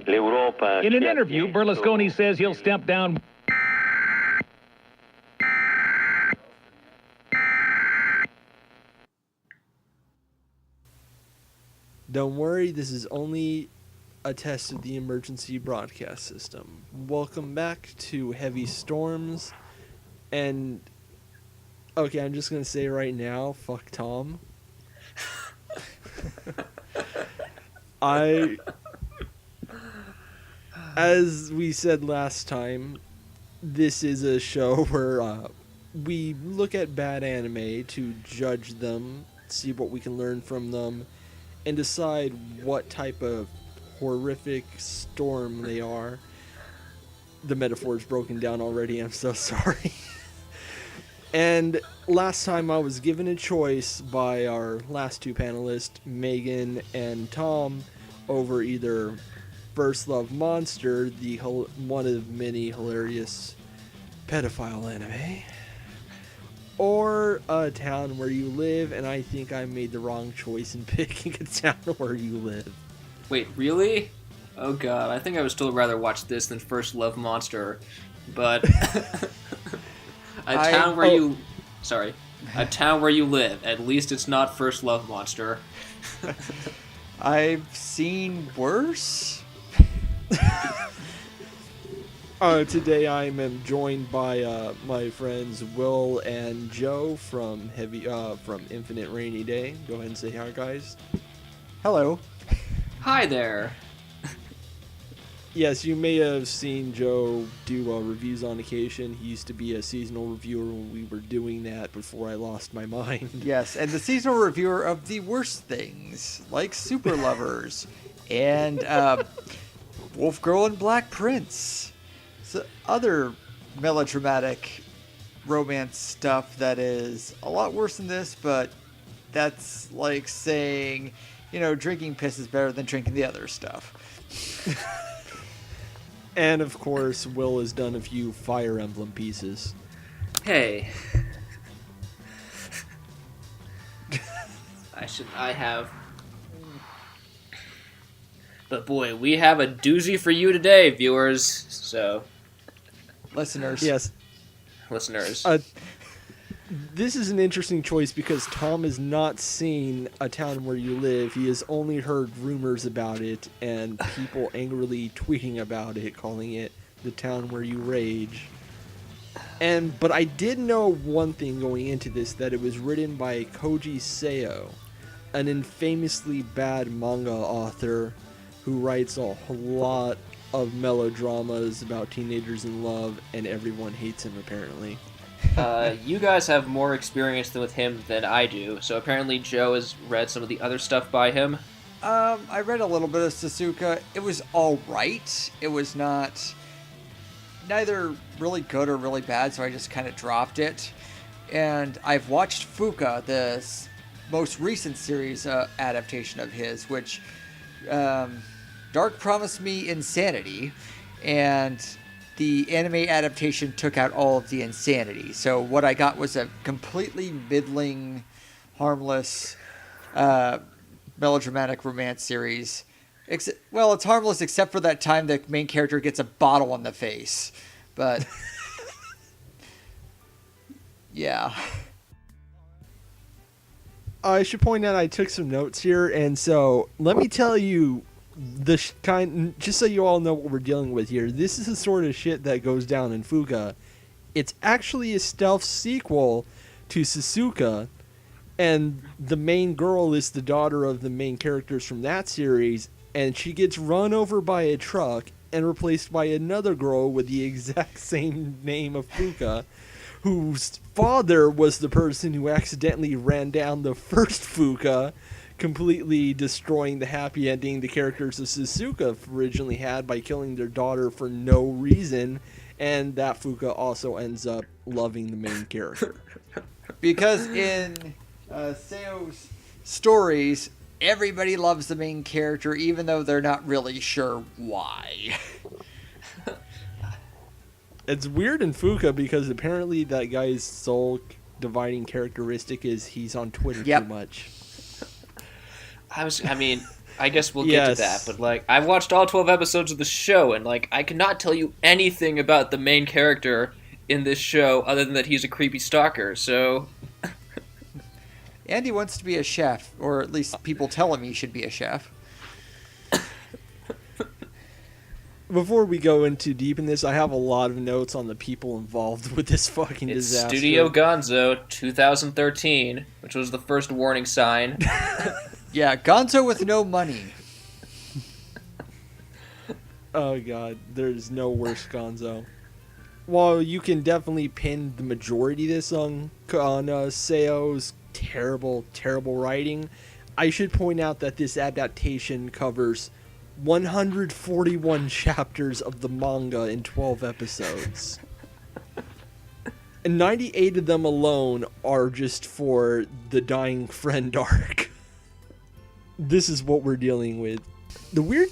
In an interview, Berlusconi says he'll step down. Don't worry, this is only a test of the emergency broadcast system. Welcome back to Heavy Storms. And, okay, I'm just going to say right now, fuck Tom. As we said last time, this is a show where we look at bad anime to judge them, see what we can learn from them, and decide what type of horrific storm they are. The metaphor is broken down already, I'm so sorry. And last time I was given a choice by our last two panelists, Megan and Tom, over either First Love Monster, the one of many hilarious pedophile anime, or A Town Where You Live, and I think I made the wrong choice in picking A Town Where You Live. Wait, really? Oh god, I think I would still rather watch this than First Love Monster, but A Town Where You Live. At least it's not First Love Monster. I've seen worse. Today I am joined by my friends Will and Joe from Infinite Rainy Day. Go ahead and say hi, guys. Hello. Hi there. Yes, you may have seen Joe do reviews on occasion. He used to be a seasonal reviewer when we were doing that before I lost my mind. Yes, and the seasonal reviewer of the worst things, like Super Lovers and Wolf Girl and Black Prince. So other melodramatic romance stuff that is a lot worse than this, but that's like saying, drinking piss is better than drinking the other stuff. And of course, Will has done a few Fire Emblem pieces. Hey. I have. But boy, we have a doozy for you today, viewers. So. Listeners. Yes. Listeners. This is an interesting choice because Tom has not seen A Town Where You Live. He has only heard rumors about it and people angrily tweeting about it, calling it The Town Where You Rage. But I did know one thing going into this, that it was written by Kouji Seito, an infamously bad manga author who writes a whole lot of melodramas about teenagers in love, and everyone hates him apparently. You guys have more experience with him than I do, so apparently Joe has read some of the other stuff by him. I read a little bit of Suzuka. It was alright. It was neither really good or really bad, so I just kind of dropped it. And I've watched Fuka, the most recent series adaptation of his, which Dark promised me insanity, and the anime adaptation took out all of the insanity. So what I got was a completely middling, harmless, melodramatic romance series. It's harmless except for that time the main character gets a bottle on the face. But, yeah. I should point out I took some notes here, and so let me tell you, just so you all know what we're dealing with here, this is the sort of shit that goes down in Fuka. It's actually a stealth sequel to Suzuka, and the main girl is the daughter of the main characters from that series, and she gets run over by a truck and replaced by another girl with the exact same name of Fuka, whose father was the person who accidentally ran down the first Fuka, completely destroying the happy ending the characters of Suzuka originally had by killing their daughter for no reason, and that Fuka also ends up loving the main character. Because in Seo's stories, everybody loves the main character, even though they're not really sure why. It's weird in Fuka because apparently that guy's sole dividing characteristic is he's on Twitter too much. I guess we'll get to that, but, like, I watched all 12 episodes of the show, and, like, I cannot tell you anything about the main character in this show other than that he's a creepy stalker, so... Andy wants to be a chef, or at least people tell him he should be a chef. Before we go into deep in this, I have a lot of notes on the people involved with this fucking It's disaster. Studio Gonzo 2013, which was the first warning sign. Yeah, Gonzo with no money. Oh god, there's no worse Gonzo. While you can definitely pin the majority of this on Seo's terrible writing, I should point out that this adaptation covers 141 chapters of the manga in 12 episodes. And 98 of them alone are just for the dying friend arc. This is what we're dealing with. The weird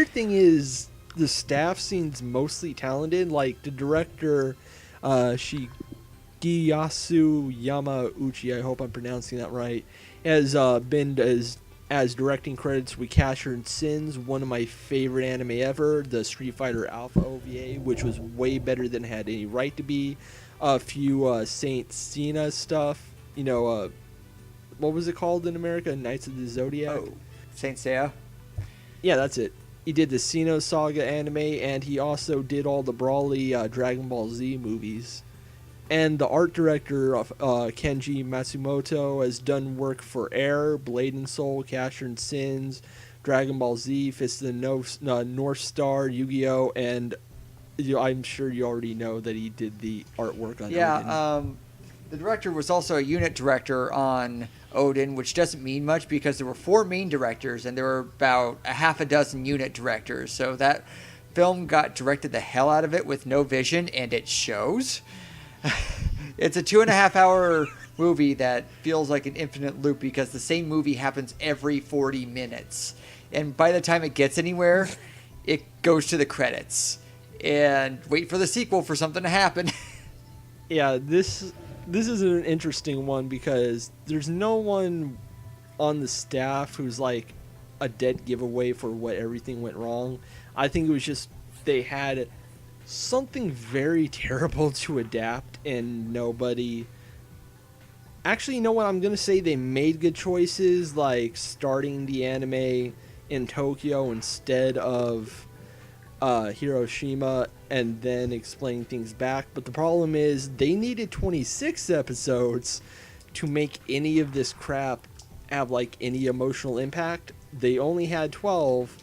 thing is the staff seems mostly talented. Like the director, Shigeyasu Yamauchi, I hope I'm pronouncing that right, has been as directing credits with Casher and Sins, one of my favorite anime ever, the Street Fighter Alpha OVA, which was way better than it had any right to be. A few Saint Seiya stuff, what was it called in America? Knights of the Zodiac? Oh, Saint Seiya? Yeah, that's it. He did the Sinnoh Saga anime, and he also did all the brawly Dragon Ball Z movies. And the art director, Kenji Matsumoto, has done work for Air, Blade and Soul, Casher and Sins, Dragon Ball Z, Fist of the North Star, Yu-Gi-Oh!, and I'm sure you already know that he did the artwork on Odin. The director was also a unit director on Odin, which doesn't mean much because there were 4 main directors and there were about a half a dozen unit directors. So that film got directed the hell out of it with no vision, and it shows. It's a 2.5-hour movie that feels like an infinite loop because the same movie happens every 40 minutes. And by the time it gets anywhere, it goes to the credits. And wait for the sequel for something to happen. Yeah, this is an interesting one because there's no one on the staff who's like a dead giveaway for what everything went wrong. I think it was just they had something very terrible to adapt and nobody... Actually, you know what? I'm going to say they made good choices, like starting the anime in Tokyo instead of Hiroshima and then explaining things back. But the problem is they needed 26 episodes to make any of this crap have like any emotional impact. They only had 12.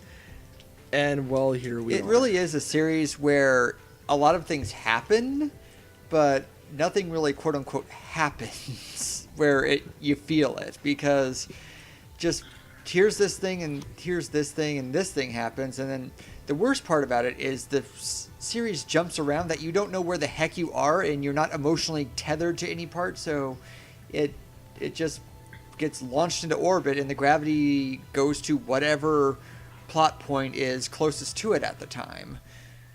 And, well, here we are. It really is a series where a lot of things happen, but nothing really, quote-unquote, happens where you feel it. Because just here's this thing, and here's this thing, and this thing happens. And then the worst part about it is the series jumps around that you don't know where the heck you are, and you're not emotionally tethered to any part. So it just gets launched into orbit, and the gravity goes to whatever plot point is closest to it at the time,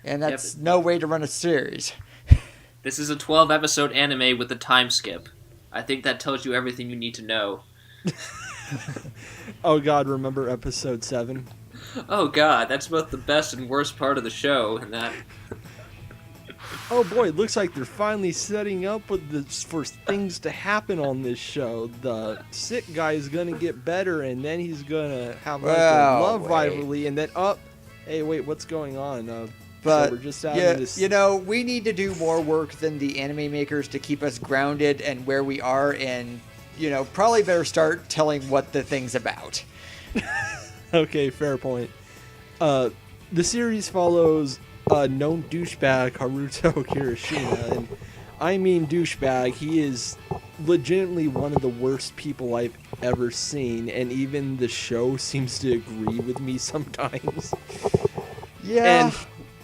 and that's no way to run a series. This is a 12-episode anime with a time skip. I think that tells you everything you need to know. Oh god, remember episode 7? Oh god, that's both the best and worst part of the show, and that... Oh boy, it looks like they're finally setting up for things to happen on this show. The sick guy is gonna get better, and then he's gonna have like a love rivalry, and then hey, wait, what's going on? But so we're just having this... we need to do more work than the anime makers to keep us grounded and where we are, and probably better start telling what the thing's about. Okay, fair point. The series follows known douchebag Haruto Kirishima, and I mean douchebag. He is legitimately one of the worst people I've ever seen, and even the show seems to agree with me sometimes. Yeah, and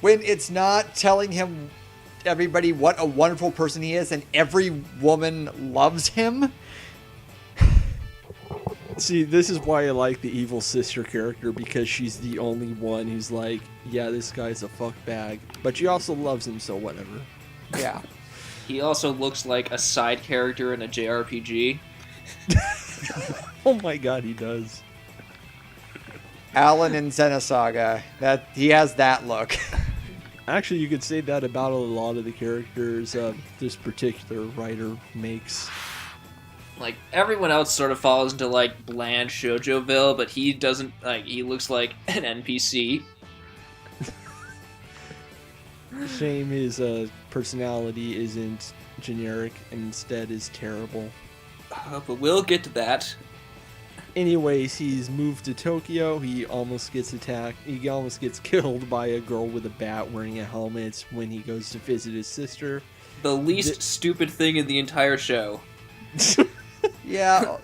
when it's not telling everybody what a wonderful person he is, and every woman loves him. See, this is why I like the evil sister character, because she's the only one who's like, yeah, this guy's a fuckbag. But she also loves him, so whatever. Yeah. He also looks like a side character in a JRPG. Oh my god, he does. Alan in Xenosaga. That he has that look. Actually, you could say that about a lot of the characters this particular writer makes. Like, everyone else sort of falls into, like, bland Shoujoville, but he doesn't, like, he looks like an NPC. Shame his personality isn't generic and instead is terrible. But we'll get to that. Anyways, he's moved to Tokyo. He almost gets attacked. He almost gets killed by a girl with a bat wearing a helmet when he goes to visit his sister. The least stupid thing in the entire show. Yeah.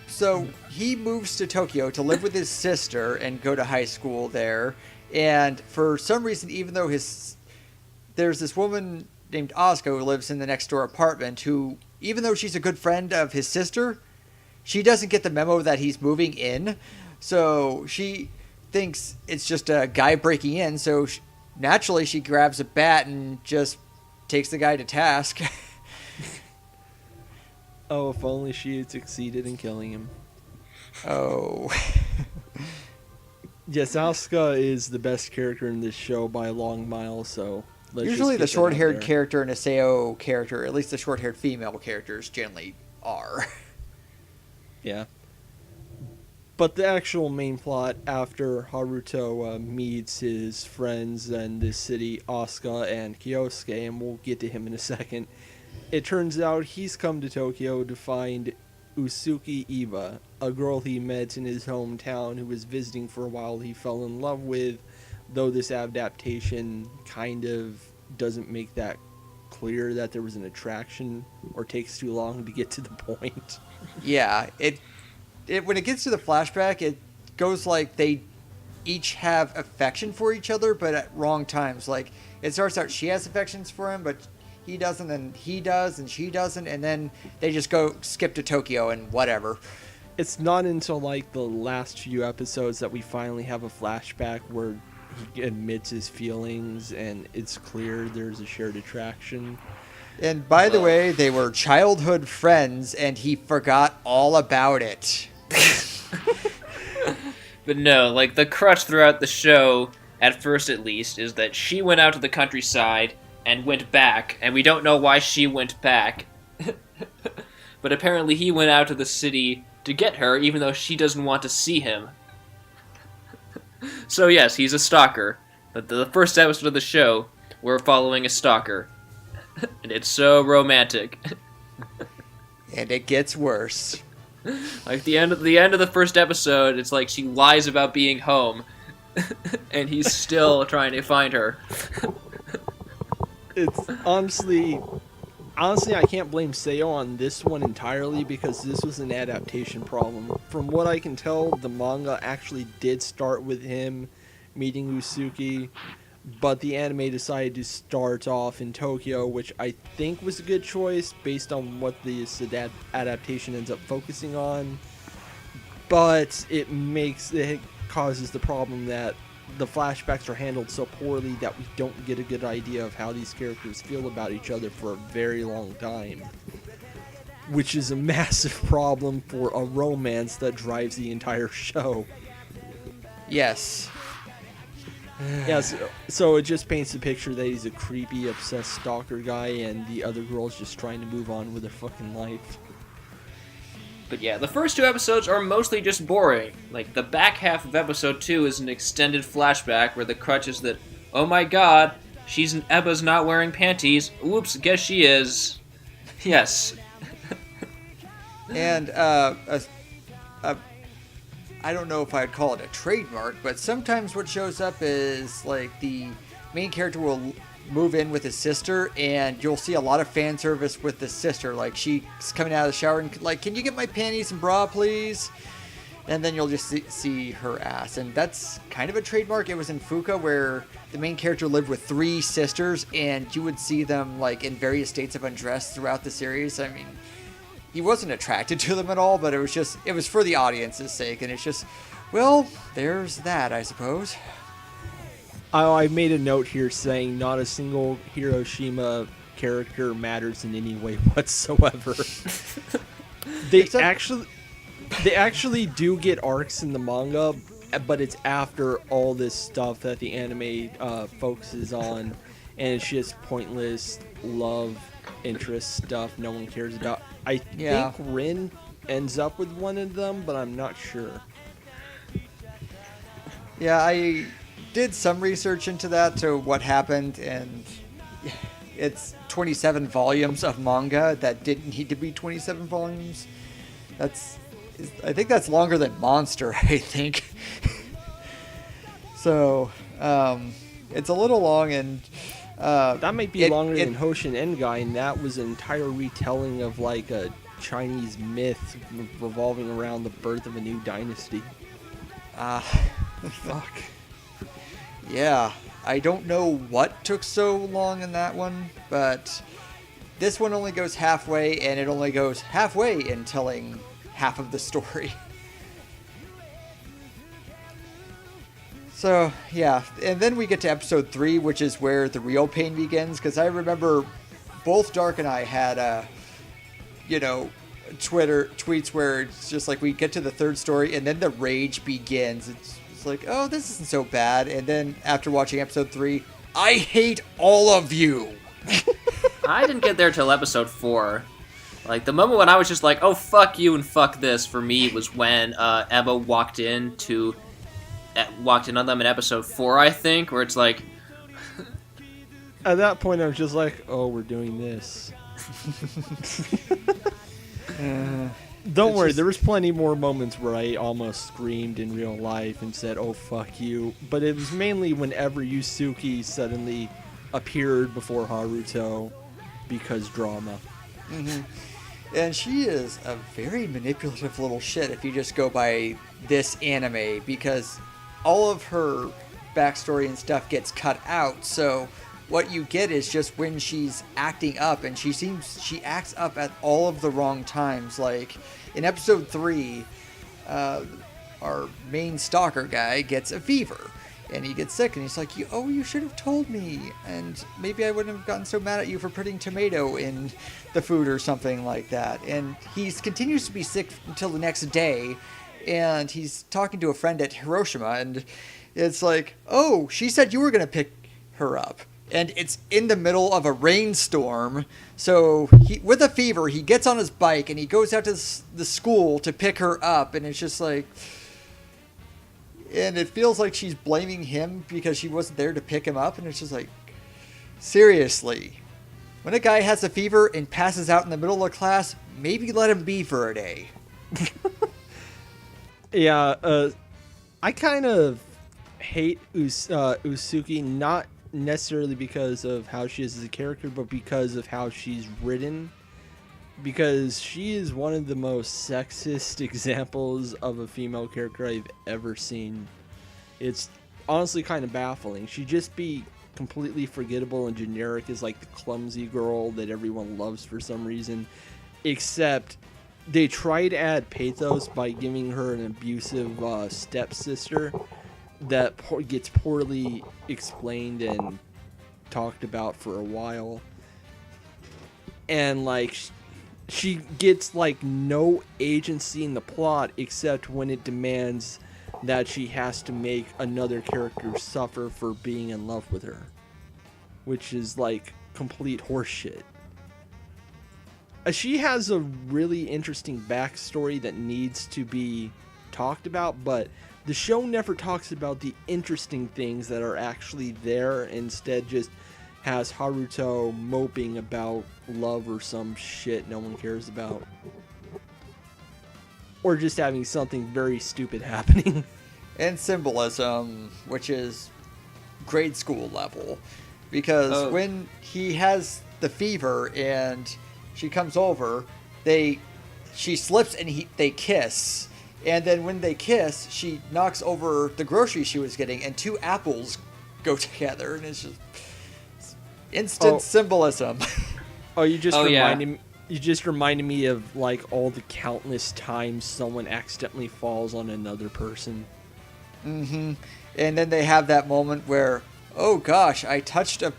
So he moves to Tokyo to live with his sister and go to high school there. And for some reason, even though there's this woman named Asuka who lives in the next door apartment who, even though she's a good friend of his sister, she doesn't get the memo that he's moving in. So she thinks it's just a guy breaking in. So naturally she grabs a bat and just takes the guy to task. Oh, if only she had succeeded in killing him. Oh. Yes, Asuka is the best character in this show by a long mile, so let's Usually the just get that out short-haired there. character and a Seito character, at least the short-haired female characters generally are. Yeah. But the actual main plot, after Haruto meets his friends in the city, Asuka and Kyosuke, and we'll get to him in a second, it turns out he's come to Tokyo to find Usuki Iba, a girl he met in his hometown who was visiting for a while he fell in love with, though this adaptation kind of doesn't make that clear that there was an attraction or takes too long to get to the point. Yeah, it when it gets to the flashback, it goes like they each have affection for each other, but at wrong times. Like, it starts out she has affections for him, but he doesn't, and he does, and she doesn't, and then they just go skip to Tokyo and whatever. It's not until like the last few episodes that we finally have a flashback where he admits his feelings and it's clear there's a shared attraction. And by the way, they were childhood friends, and he forgot all about it. But no, like, the crutch throughout the show, at first at least, is that she went out to the countryside and went back, and we don't know why she went back. But apparently he went out to the city to get her, even though she doesn't want to see him. So yes, he's a stalker. But the first episode of the show, we're following a stalker. And it's so romantic. And it gets worse. Like, the end of the first episode, it's like she lies about being home, and he's still trying to find her. It's honestly, I can't blame Seito on this one entirely because this was an adaptation problem. From what I can tell, the manga actually did start with him meeting Usuki, but the anime decided to start off in Tokyo, which I think was a good choice based on what this adaptation ends up focusing on. But it causes the problem that the flashbacks are handled so poorly that we don't get a good idea of how these characters feel about each other for a very long time. Which is a massive problem for a romance that drives the entire show. Yes. Yes, so it just paints the picture that he's a creepy, obsessed stalker guy and the other girl's just trying to move on with their fucking life. But yeah, the first two episodes are mostly just boring. Like, the back half of episode 2 is an extended flashback where the crutch is that, oh my god, Eba's not wearing panties. Whoops, guess she is. Yes. And I don't know if I'd call it a trademark, but sometimes what shows up is like the main character will move in with his sister, and you'll see a lot of fan service with the sister. Like, she's coming out of the shower and like, can you get my panties and bra, please? And then you'll just see her ass, and that's kind of a trademark. It was in Fuka where the main character lived with 3 sisters, and you would see them like in various states of undress throughout the series. I mean, he wasn't attracted to them at all, but it was for the audience's sake, and it's just, well, there's that, I suppose. I made a note here saying not a single Hiroshima character matters in any way whatsoever. They actually do get arcs in the manga, but it's after all this stuff that the anime focuses on, and it's just pointless love interest stuff no one cares about. I think Rin ends up with one of them, but I'm not sure. Yeah, I did some research into that, to what happened, and it's 27 volumes of manga that didn't need to be 27 volumes. I think that's longer than Monster, I think. So, it's a little long, and that might be longer than Hoshin Engai, and that was an entire retelling of like a Chinese myth revolving around the birth of a new dynasty. Fuck. Yeah, I don't know what took so long in that one, but this one only goes halfway, and it only goes halfway in telling half of the story. So, yeah, and then we get to episode 3, which is where the real pain begins, because I remember both Dark and I had, Twitter tweets where it's just like we get to the third story, and then the rage begins. It's like, oh, this isn't so bad. And then after watching episode 3, I hate all of you. I didn't get there till episode 4. Like, the moment when I was just like, oh, fuck you and fuck this, for me, was when Emma walked in on them in episode 4, I think, where it's like... At that point, I was just like, oh, we're doing this. Don't worry, there was plenty more moments where I almost screamed in real life and said, oh, fuck you. But it was mainly whenever Yusuke suddenly appeared before Haruto because drama. Mm-hmm. And she is a very manipulative little shit if you just go by this anime, because all of her backstory and stuff gets cut out, so what you get is just when she's acting up, and she acts up at all of the wrong times. Like in episode 3, our main stalker guy gets a fever, and he gets sick, and he's like, you should have told me, and maybe I wouldn't have gotten so mad at you for putting tomato in the food or something like that. And he continues to be sick until the next day, and he's talking to a friend at Hiroshima, and it's like, oh, she said you were going to pick her up. And it's in the middle of a rainstorm, so with a fever, he gets on his bike, and he goes out to the school to pick her up, and it's just like... And it feels like she's blaming him because she wasn't there to pick him up, and it's just like, seriously. When a guy has a fever and passes out in the middle of class, maybe let him be for a day. Yeah, I kind of hate Usuki, not necessarily because of how she is as a character, but because of how she's written. Because she is one of the most sexist examples of a female character I've ever seen. It's honestly kind of baffling. She'd just be completely forgettable and generic as like the clumsy girl that everyone loves for some reason. Except they try to add pathos by giving her an abusive stepsister that gets poorly explained and talked about for a while. And like... she gets like no agency in the plot except when it demands that she has to make another character suffer for being in love with her, which is like complete horseshit. She has a really interesting backstory that needs to be talked about, but the show never talks about the interesting things that are actually there. Instead, just has Haruto moping about love or some shit no one cares about. Or just having something very stupid happening. And symbolism, which is grade school level. Because when he has the fever and she comes over, she slips and they kiss. And then when they kiss, she knocks over the groceries she was getting, and 2 apples go together, and it's just... instant symbolism. You just reminded me of like all the countless times someone accidentally falls on another person. Mm-hmm. And then they have that moment where, oh gosh, I touched a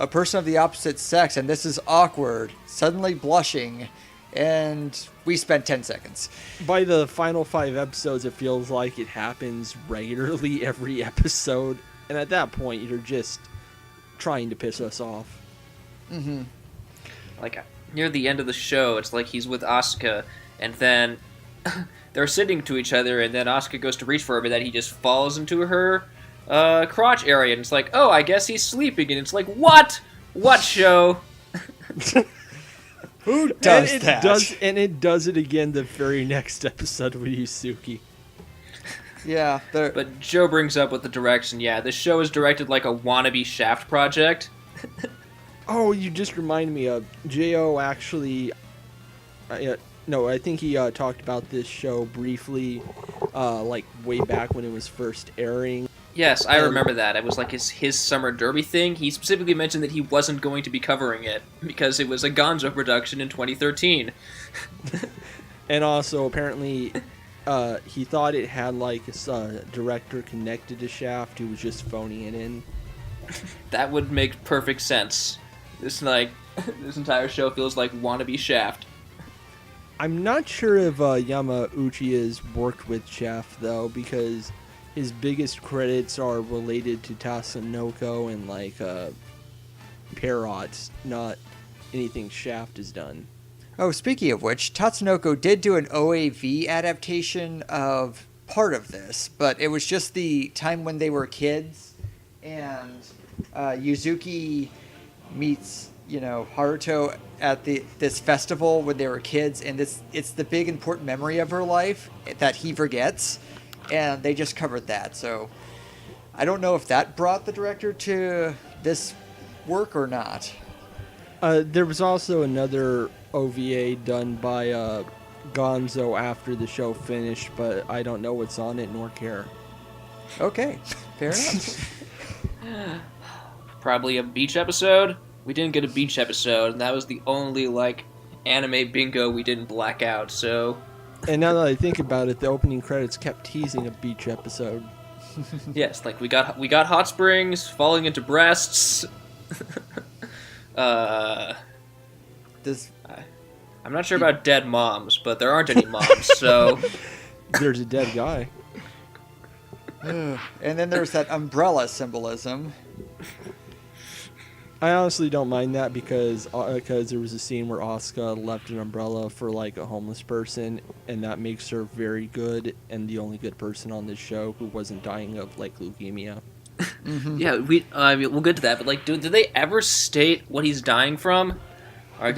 person of the opposite sex, and this is awkward. Suddenly blushing, and we spent 10 seconds. By the final 5 episodes, it feels like it happens regularly every episode. And at that point, you're just trying to piss us off. Mm-hmm. Like, near the end of the show, it's like he's with Asuka, and then they're sitting to each other, and then Asuka goes to reach for him, and then he just falls into her crotch area, and it's like, oh, I guess he's sleeping, and it's like, what? What show? Who does and that? It does it again the very next episode with Yusuke. Yeah, but Joe brings up with the direction, yeah, this show is directed like a wannabe Shaft project. Oh, you just reminded me of J.O. actually. No, I think he talked about this show briefly, like way back when it was first airing. Yes, I remember that. It was like his summer derby thing. He specifically mentioned that he wasn't going to be covering it because it was a Gonzo production in 2013. And also, apparently, he thought it had like a director connected to Shaft who was just phoning it in. That would make perfect sense. This entire show feels like wannabe Shaft. I'm not sure if Yamauchi has worked with Shaft though, because his biggest credits are related to Tatsunoko and like Parrots, not anything Shaft has done. Oh, speaking of which, Tatsunoko did do an OAV adaptation of part of this, but it was just the time when they were kids, and Yuzuki meets, Haruto at this festival when they were kids, and it's the big important memory of her life that he forgets, and they just covered that. So I don't know if that brought the director to this work or not. There was also another OVA done by Gonzo after the show finished, but I don't know what's on it nor care. Okay, fair enough. Probably a beach episode. We didn't get a beach episode, and that was the only anime bingo we didn't black out. So, and now that I think about it, the opening credits kept teasing a beach episode. Yes, we got hot springs falling into breasts. I'm not sure about dead moms, but there aren't any moms, so there's a dead guy. And then there's that umbrella symbolism. I honestly don't mind that because there was a scene where Asuka left an umbrella for a homeless person, and that makes her very good and the only good person on this show who wasn't dying of leukemia. Mm-hmm. Yeah, we'll get to that, but do they ever state what he's dying from? Or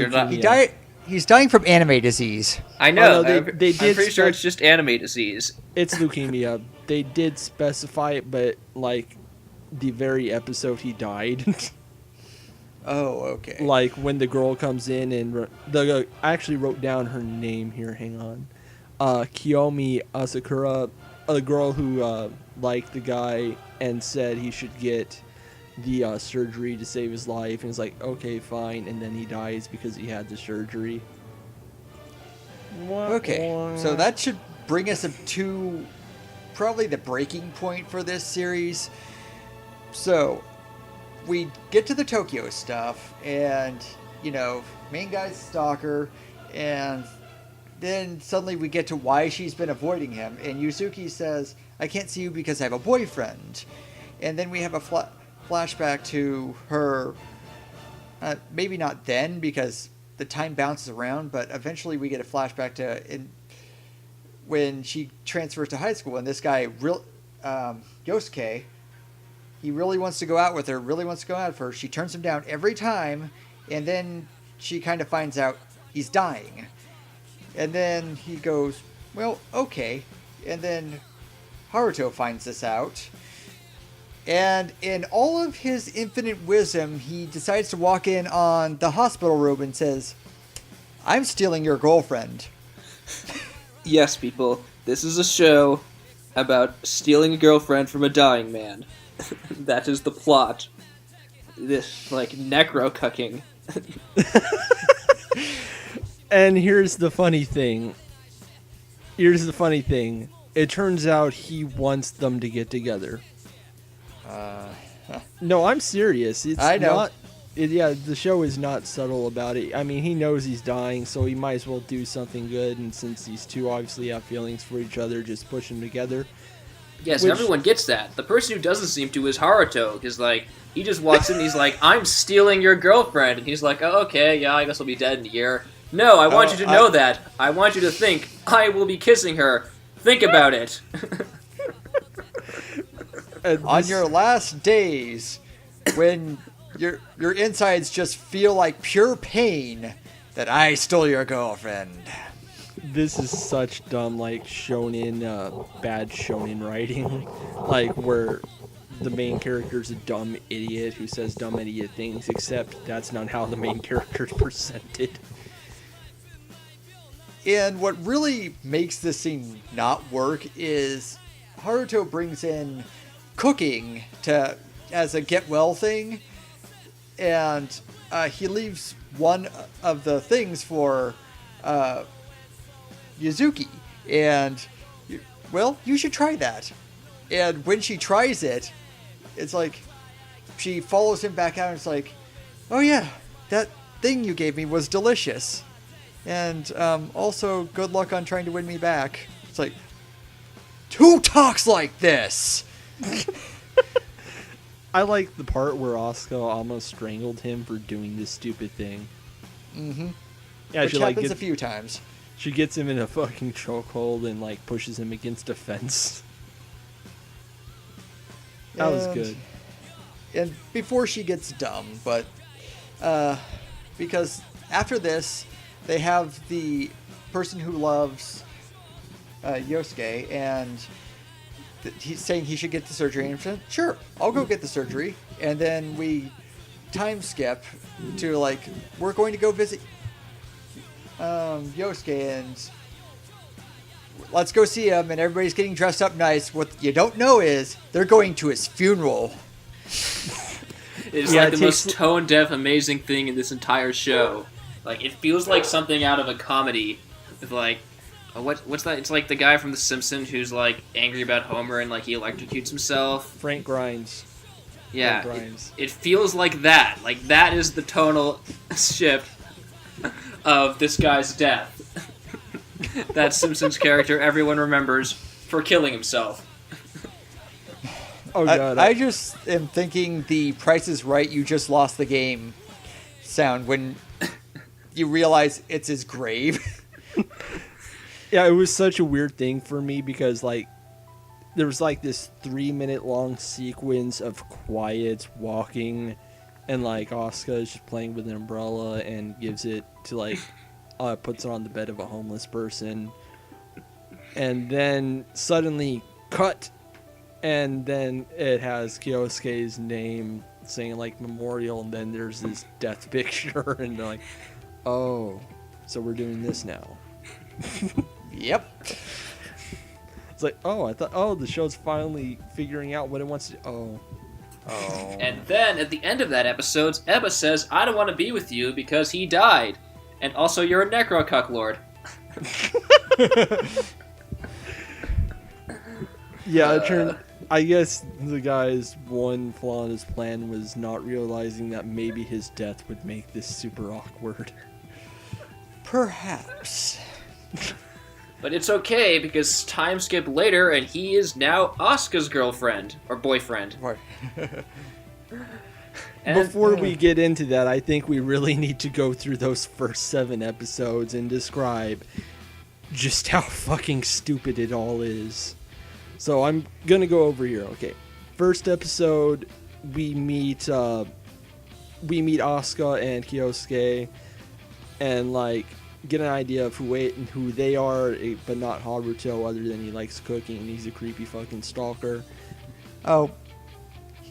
He's dying from anime disease. I know. They did. I'm pretty sure it's just anime disease. It's leukemia. They did specify it, but the very episode he died. Oh, okay. When the girl comes in and I actually wrote down her name here. Hang on. Kiyomi Asakura, a girl who liked the guy and said he should get the surgery to save his life, and he's like, okay, fine, and then he dies because he had the surgery. Okay, so that should bring us up to probably the breaking point for this series. So we get to the Tokyo stuff, and main guy's stalker, and then suddenly we get to why she's been avoiding him, and Yuzuki says, I can't see you because I have a boyfriend. And then we have a flashback to her, maybe not then because the time bounces around, but eventually we get a flashback to when she transfers to high school, and this guy, Yosuke, he really wants to go out with her, really wants to go out with her. She turns him down every time, and then she kind of finds out he's dying. And then he goes, well, okay. And then Haruto finds this out. And in all of his infinite wisdom, he decides to walk in on the hospital room and says, I'm stealing your girlfriend. Yes, people, this is a show about stealing a girlfriend from a dying man. That is the plot. This, necro-cucking. And here's the funny thing. It turns out he wants them to get together. No, I'm serious. I know. The show is not subtle about it. I mean, he knows he's dying, so he might as well do something good. And since these two obviously have feelings for each other, just push them together. Yes, and everyone gets that. The person who doesn't seem to is Haruto, because, like, he just walks in and he's like, I'm stealing your girlfriend. And he's like, oh, okay, yeah, I guess I'll be dead in a year. No, I want you to know that. I want you to think, I will be kissing her. Think about it. On your last days, when your insides just feel like pure pain, that I stole your girlfriend. This is such dumb, like, shonen, bad shonen writing. Like, where the main character's a dumb idiot who says dumb idiot things, except that's not how the main character's presented. And what really makes this scene not work is Haruto brings in cooking as a get well thing, and he leaves one of the things for Yuzuki, and well, you should try that. And when she tries it, it's like she follows him back out and it's like, oh yeah, that thing you gave me was delicious, and also good luck on trying to win me back. It's like, who talks like this? I like the part where Asuka almost strangled him for doing this stupid thing. Mm-hmm. Yeah, Which she happens a few times. She gets him in a fucking chokehold and like pushes him against a fence. That was good. And before she gets dumb, but because after this, they have the person who loves Yosuke, and he's saying he should get the surgery. And said, sure, I'll go get the surgery. And then we time skip to like, we're going to go visit Yosuke, and let's go see him, and everybody's getting dressed up nice. What you don't know is they're going to his funeral. It's like the most tone-deaf, amazing thing in this entire show. Like, it feels like something out of a comedy with like, what's that? It's like the guy from The Simpsons who's like angry about Homer and like he electrocutes himself. Frank Grimes. Yeah, Frank Grimes. It feels like that. Like that is the tonal shift of this guy's death. That Simpsons character everyone remembers for killing himself. Oh god! I just am thinking the Price is Right, you just lost the game sound when you realize it's his grave. Yeah, it was such a weird thing for me because like there was like this 3-minute long sequence of quiet walking, and like Asuka is just playing with an umbrella and gives it to like puts it on the bed of a homeless person, and then suddenly cut, and then it has Kyosuke's name saying like memorial, and then there's this death picture, and they're like, oh, so we're doing this now. Yep. It's like, oh, I thought, oh, the show's finally figuring out what it wants to do. Oh. And then at the end of that episode, Ebba says, I don't want to be with you because he died. And also you're a necro-cuck lord. Yeah, I guess the guy's one flaw in his plan was not realizing that maybe his death would make this super awkward. Perhaps. But it's okay because time skip later and he is now Asuka's girlfriend or boyfriend. Before we get into that, I think we really need to go through those first 7 episodes and describe just how fucking stupid it all is. So I'm gonna go over here. Okay, first episode, we meet Asuka and Kyosuke, and like get an idea of who they are, but not Haruto, other than he likes cooking and he's a creepy fucking stalker. Oh,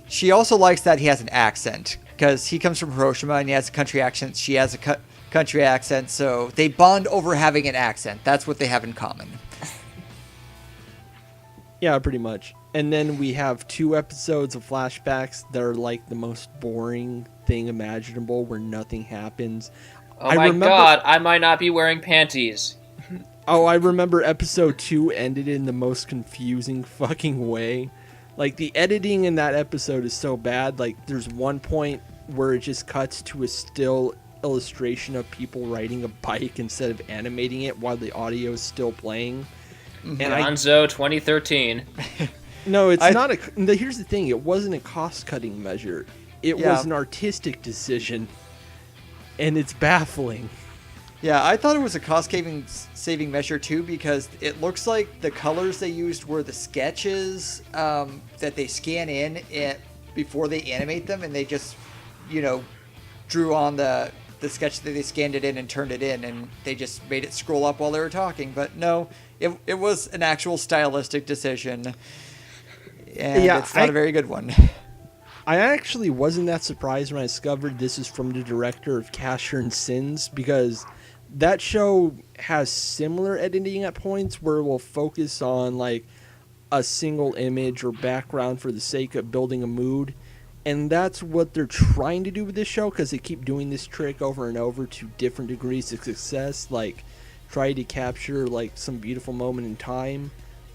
she also likes that he has an accent, because he comes from Hiroshima and he has a country accent. She has a country accent, so they bond over having an accent. That's what they have in common. Yeah, pretty much. And then we have 2 episodes of flashbacks that are like the most boring thing imaginable, where nothing happens. Oh my god, I might not be wearing panties. Oh, I remember episode 2 ended in the most confusing fucking way. Like, the editing in that episode is so bad. Like, there's one point where it just cuts to a still illustration of people riding a bike instead of animating it while the audio is still playing. And Gonzo 2013. No, it's not a. Here's the thing: it wasn't a cost-cutting measure. It was an artistic decision, and it's baffling. Yeah, I thought it was a cost-saving measure too, because it looks like the colors they used were the sketches that they scan in before they animate them, and they just, drew on the sketch that they scanned it in and turned it in, and they just made it scroll up while they were talking. But no, it was an actual stylistic decision, and it's not a very good one. I actually wasn't that surprised when I discovered this is from the director of Casher and Sins, because that show has similar editing at points where it will focus on like a single image or background for the sake of building a mood. And that's what they're trying to do with this show, because they keep doing this trick over and over to different degrees of success, like try to capture like some beautiful moment in time.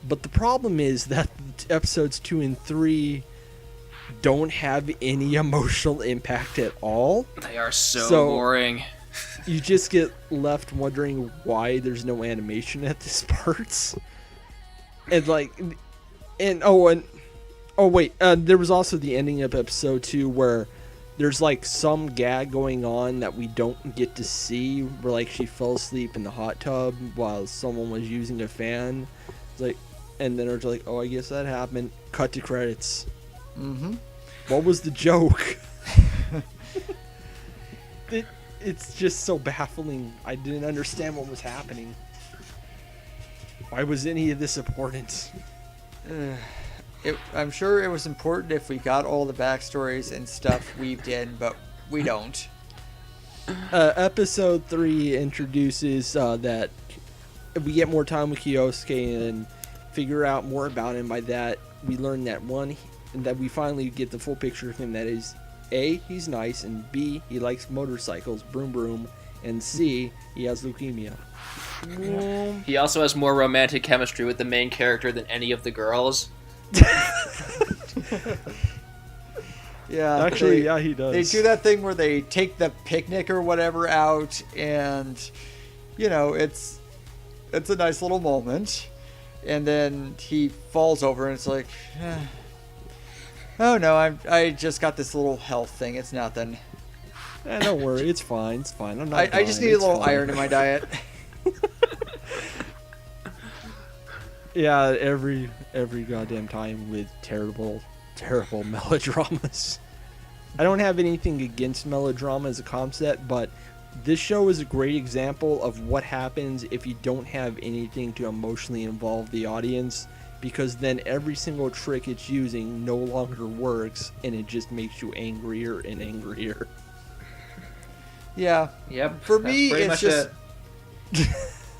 But the problem is that episodes 2 and 3 don't have any emotional impact at all. They are so boring. You just get left wondering why there's no animation at this parts. And there was also the ending of episode 2 where there's like some gag going on that we don't get to see, where like she fell asleep in the hot tub while someone was using a fan. It's like, and then it's like, oh, I guess that happened. Cut to credits. Mm-hmm. What was the joke? It's just so baffling. I didn't understand what was happening. Why was any of this important? I'm sure it was important if we got all the backstories and stuff weaved in, but we don't. Episode 3 introduces that if we get more time with Kyosuke and figure out more about him, by that we learn that that we finally get the full picture of him. That is, A, he's nice, and B, he likes motorcycles, broom broom, and C, he has leukemia. He also has more romantic chemistry with the main character than any of the girls. Yeah, actually, he does. They do that thing where they take the picnic or whatever out, and it's a nice little moment, and then he falls over, and it's like, oh no, I just got this little health thing. It's nothing. Don't worry, it's fine. It's fine. I'm not. I just need a little iron in my diet. Yeah, every goddamn time with terrible melodramas. I don't have anything against melodrama as a concept, but this show is a great example of what happens if you don't have anything to emotionally involve the audience, because then every single trick it's using no longer works, and it just makes you angrier and angrier. Yeah. Yep. For me, it's just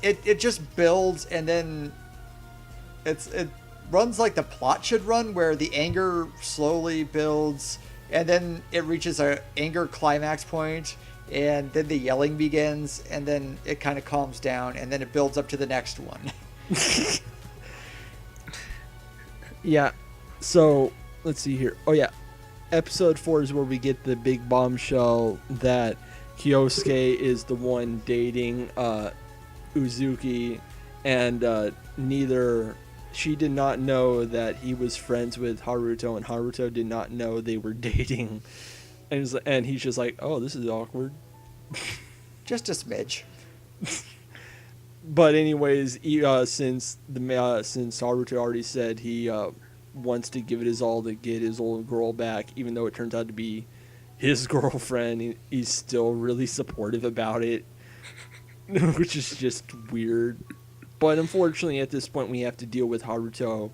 it just builds, and then it runs like the plot should run, where the anger slowly builds, and then it reaches a anger climax point, and then the yelling begins, and then it kind of calms down, and then it builds up to the next one. Yeah. So let's see here. Oh yeah, episode 4 is where we get the big bombshell that Kyosuke is the one dating Uzuki, and she did not know that he was friends with Haruto, and Haruto did not know they were dating, and he's just like, oh, this is awkward. Just a smidge. But anyways, since Haruto already said he wants to give it his all to get his old girl back, even though it turns out to be his girlfriend, he's still really supportive about it, which is just weird. But unfortunately, at this point, we have to deal with Haruto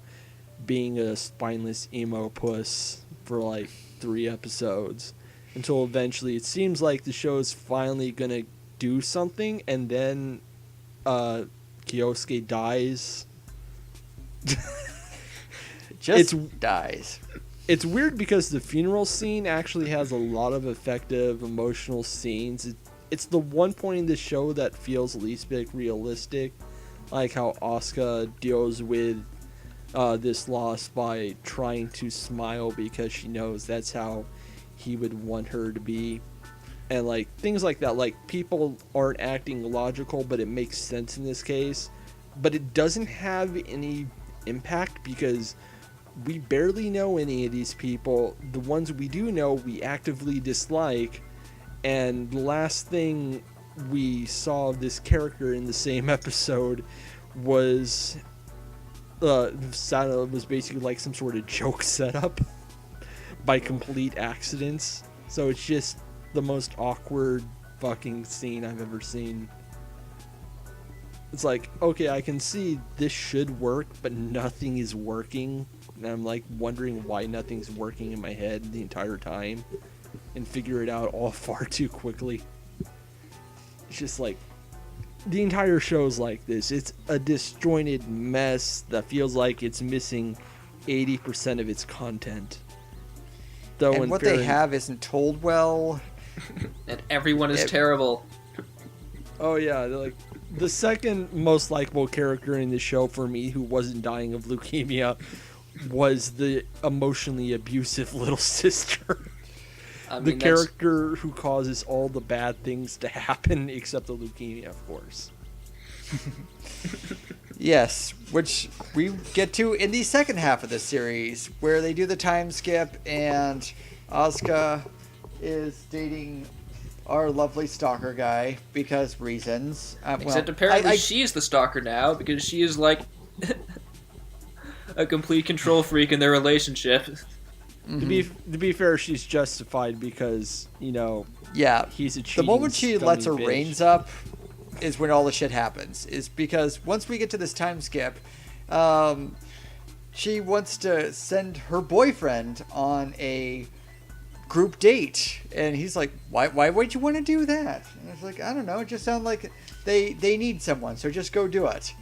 being a spineless emo puss for like 3 episodes, until eventually it seems like the show is finally gonna do something, and then Kyosuke dies. Dies. It's weird because the funeral scene actually has a lot of effective emotional scenes. It's the one point in the show that feels least bit realistic, like how Asuka deals with this loss by trying to smile because she knows that's how he would want her to be. And like things like that, like people aren't acting logical, but it makes sense in this case. But it doesn't have any impact because we barely know any of these people. The ones we do know, we actively dislike. And the last thing we saw of this character in the same episode was was basically like some sort of joke setup by complete accidents. So it's just the most awkward fucking scene I've ever seen. It's like, okay, I can see this should work, but nothing is working. And I'm like wondering why nothing's working in my head the entire time and figure it out all far too quickly. It's just like, the entire show's like this. It's a disjointed mess that feels like it's missing 80% of its content. Though and what they have isn't told well. And everyone is terrible. Oh yeah, they're like the second most likable character in the show for me who wasn't dying of leukemia was the emotionally abusive little sister. I mean, the character who causes all the bad things to happen except the leukemia, of course. Yes, which we get to in the second half of the series, where they do the time skip and Asuka is dating our lovely stalker guy because reasons. Except apparently she's the stalker now because she is like a complete control freak in their relationship. Mm-hmm. To be fair, she's justified because, you know, he's a cheating the moment she lets her bitch. reins up is when all the shit happens. Is because once we get to this time skip, she wants to send her boyfriend on a group date, and he's like, why would you want to do that? And it's like, I don't know, it just sounds like they need someone, so just go do it.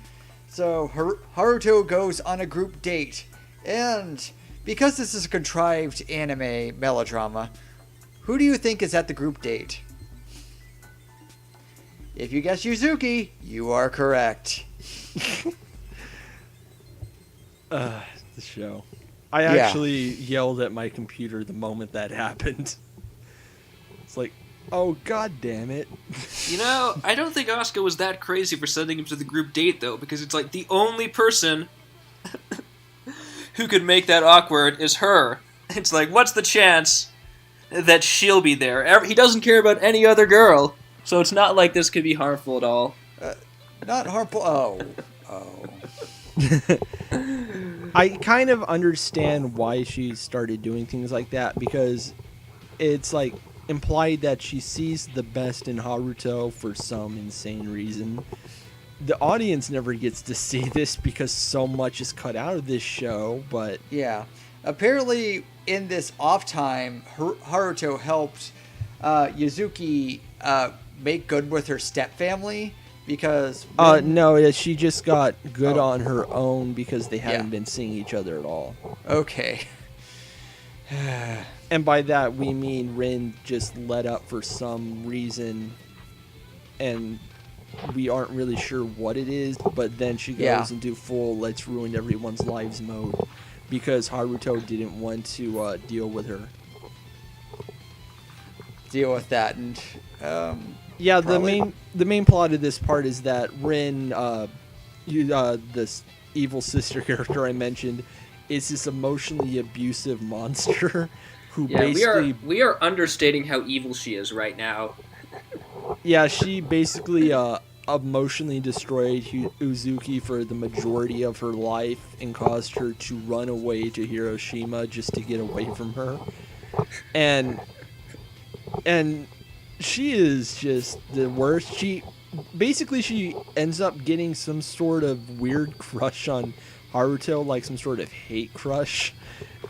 So Haruto goes on a group date, and because this is a contrived anime melodrama, who do you think is at the group date? If you guess Yuzuki, you are correct. The show. I actually yelled at my computer the moment that happened. It's like, oh, god damn it. You know, I don't think Asuka was that crazy for sending him to the group date, though, because it's like the only person who could make that awkward is her. It's like, what's the chance that she'll be there? He doesn't care about any other girl, so it's not like this could be harmful at all. Not harmful? Oh. I kind of understand why she started doing things like that, because it's like implied that she sees the best in Haruto for some insane reason. The audience never gets to see this because so much is cut out of this show, but... Yeah. Apparently, in this off time, Haruto helped Yuzuki make good with her stepfamily, because... No, she just got good on her own because they haven't been seeing each other at all. Okay. And by that, we mean Rin just let up for some reason, and we aren't really sure what it is, but then she goes into full let's ruin everyone's lives mode because Haruto didn't want to deal with her. Deal with that, and the main plot of this part is that Rin, this evil sister character I mentioned, is this emotionally abusive monster who basically we are understating how evil she is right now. Yeah, she basically emotionally destroyed Uzuki for the majority of her life and caused her to run away to Hiroshima just to get away from her. And she is just the worst. She ends up getting some sort of weird crush on Haruto, like some sort of hate crush.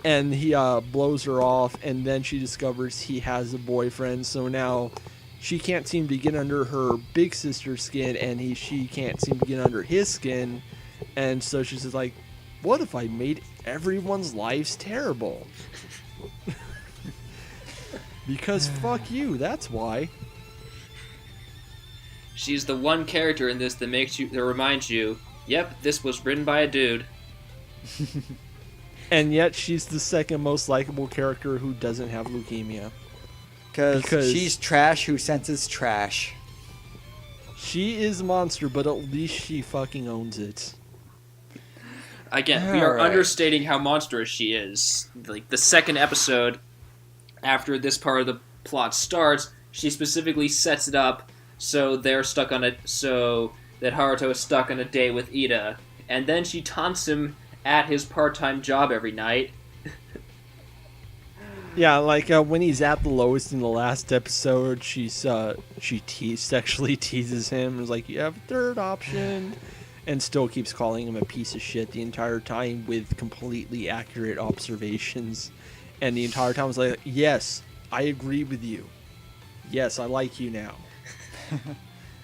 And he blows her off, and then she discovers he has a boyfriend, so now she can't seem to get under her big sister's skin, and she can't seem to get under his skin, and so she's just like, what if I made everyone's lives terrible? Because fuck you, that's why. She's the one character in this that reminds you, yep, this was written by a dude. And yet she's the second most likable character who doesn't have leukemia. Because she's trash who senses trash. She is a monster, but at least she fucking owns it. Again, we are understating how monstrous she is. Like, the second episode, after this part of the plot starts, she specifically sets it up so that Haruto is stuck on a date with Ida, and then she taunts him at his part-time job every night. Yeah, like when he's at the lowest in the last episode, she sexually teases him. It's like, you have a third option, and still keeps calling him a piece of shit the entire time with completely accurate observations. And the entire time was like, yes, I agree with you. Yes, I like you now.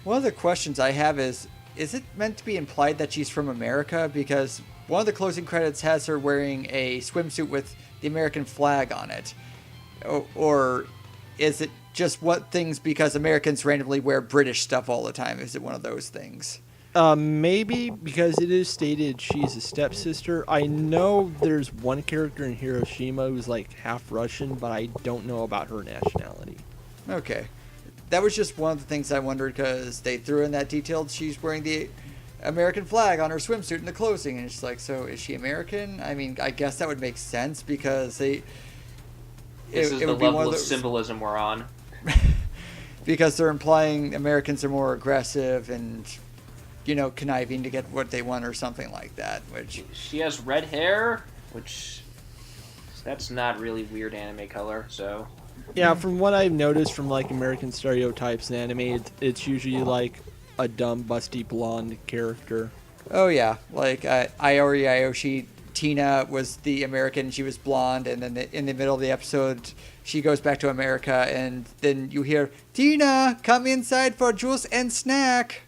One of the questions I have is it meant to be implied that she's from America? Because one of the closing credits has her wearing a swimsuit with the American flag on it. Or is it just what things because Americans randomly wear British stuff all the time? Is it one of those things? Maybe, because it is stated she's a stepsister. I know there's one character in Hiroshima who's like half Russian, but I don't know about her nationality. Okay. That was just one of the things I wondered, because they threw in that detail. She's wearing the American flag on her swimsuit in the closing, and it's like, so is she American? I mean, I guess that would make sense, because this is the level of symbolism we're on. Because they're implying Americans are more aggressive and, conniving to get what they want or something like that. Which she has red hair, which that's not really weird anime color, so. Yeah, from what I've noticed from like American stereotypes in anime, it's usually like a dumb, busty blonde character. Oh yeah, like Iori Aoshi, Tina was the American, she was blonde, and then in the middle of the episode, she goes back to America, and then you hear, Tina, come inside for juice and snack.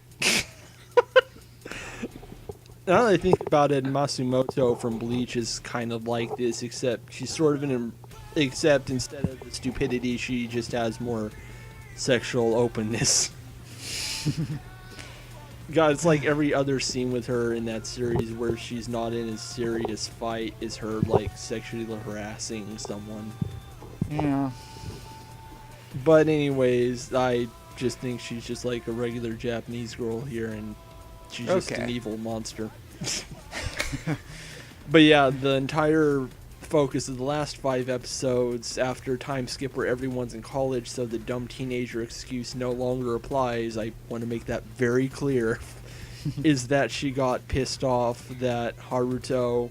Now that I think about it, Masumoto from Bleach is kind of like this, except she's sort of except instead of the stupidity, she just has more sexual openness. God, it's like every other scene with her in that series where she's not in a serious fight is her like sexually harassing someone. Yeah. But anyways, I just think she's just like a regular Japanese girl here, and she's just an evil monster. But yeah, the entire focus of the last 5 episodes, after time skip where everyone's in college, so the dumb teenager excuse no longer applies, I want to make that very clear, is that she got pissed off that Haruto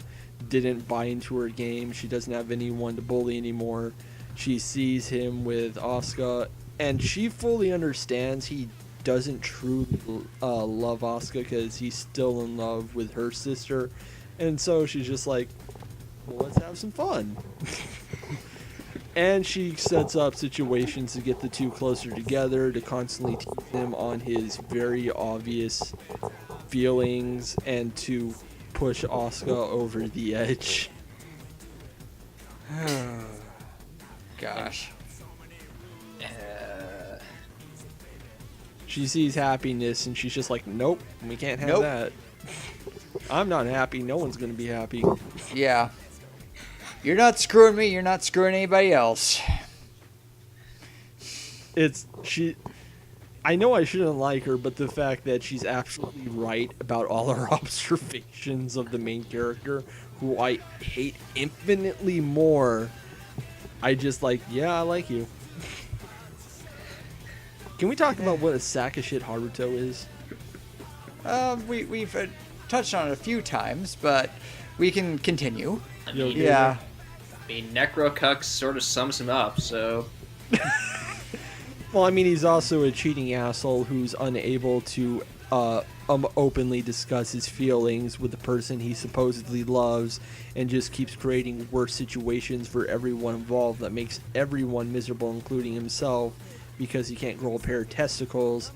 didn't buy into her game. She doesn't have anyone to bully anymore. She sees him with Asuka, and she fully understands he doesn't truly love Asuka because he's still in love with her sister, and so she's just like, well, let's have some fun. And she sets up situations to get the two closer together, to constantly tease him on his very obvious feelings, and to push Asuka over the edge. Gosh. She sees happiness, and she's just like, nope, we can't have that. I'm not happy. No one's going to be happy. Yeah. You're not screwing me. You're not screwing anybody else. I know I shouldn't like her, but the fact that she's absolutely right about all her observations of the main character, who I hate infinitely more, I just like, yeah, I like you. Can we talk about what a sack of shit Haruto is? We've touched on it a few times, but we can continue. I mean, yeah. I mean, necro-cucking sort of sums him up, so. Well, I mean, he's also a cheating asshole who's unable to openly discuss his feelings with the person he supposedly loves, and just keeps creating worse situations for everyone involved that makes everyone miserable, including himself, because he can't grow a pair of testicles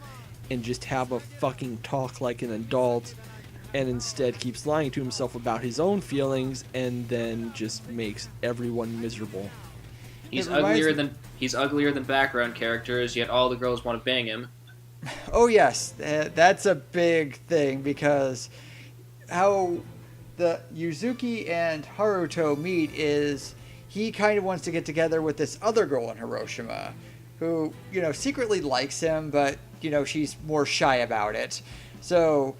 and just have a fucking talk like an adult, and instead keeps lying to himself about his own feelings, and then just makes everyone miserable. He's uglier than background characters, yet all the girls want to bang him. Oh yes, that's a big thing, because how the Yuzuki and Haruto meet is he kind of wants to get together with this other girl in Hiroshima who, secretly likes him, but, she's more shy about it. So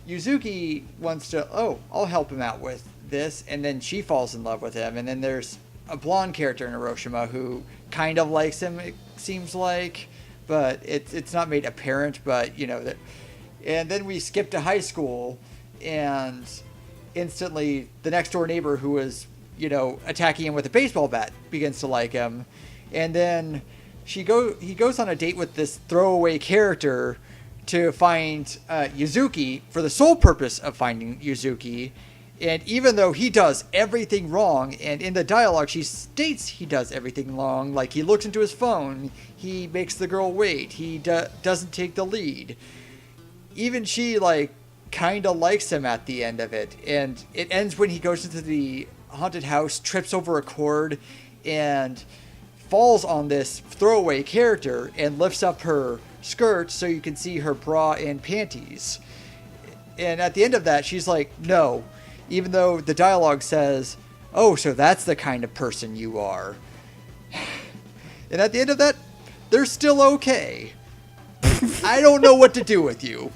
Yuzuki wants to, I'll help him out with this, and then she falls in love with him. And then there's a blonde character in Hiroshima who kind of likes him, it seems like, but it's not made apparent, but, that. And then we skip to high school, and instantly the next door neighbor who was, attacking him with a baseball bat begins to like him. And then he goes on a date with this throwaway character to find Yuzuki for the sole purpose of finding Yuzuki. And even though he does everything wrong, and in the dialogue she states he does everything wrong, like he looks into his phone, he makes the girl wait, he doesn't take the lead. Even she, kind of likes him at the end of it. And it ends when he goes into the haunted house, trips over a cord, and falls on this throwaway character and lifts up her skirt so you can see her bra and panties. And at the end of that, she's like, no. Even though the dialogue says, oh, so that's the kind of person you are. And at the end of that, they're still okay. I don't know what to do with you.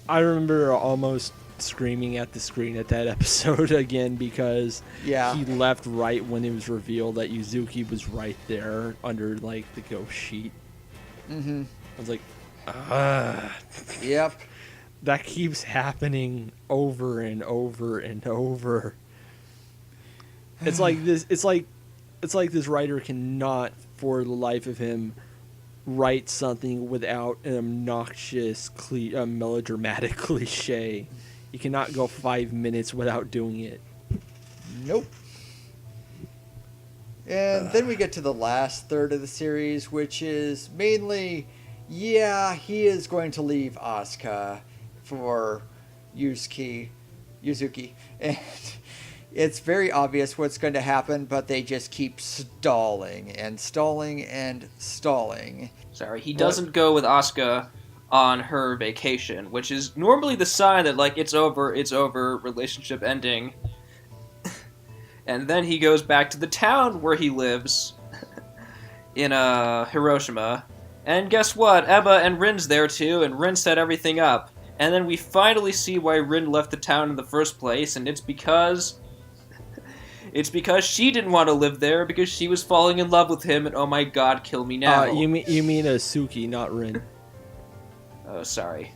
I remember almost screaming at the screen at that episode again because he left right when it was revealed that Yuzuki was right there under the ghost sheet. Mm-hmm. I was like, Yep. That keeps happening over and over and over. It's like this. It's like this writer cannot, for the life of him, write something without an obnoxious, melodramatic cliche. You cannot go 5 minutes without doing it. Nope. And then we get to the last third of the series, which is mainly, he is going to leave Asuka for Yuzuki. And it's very obvious what's going to happen, but they just keep stalling and stalling and stalling. Sorry, he doesn't go with Asuka on her vacation, which is normally the sign that, it's over, relationship ending. And then he goes back to the town where he lives, in Hiroshima. And guess what? Eba and Rin's there too, and Rin set everything up. And then we finally see why Rin left the town in the first place, and it's because she didn't want to live there, because she was falling in love with him, and oh my god, kill me now. You mean Suki, not Rin. Oh, sorry.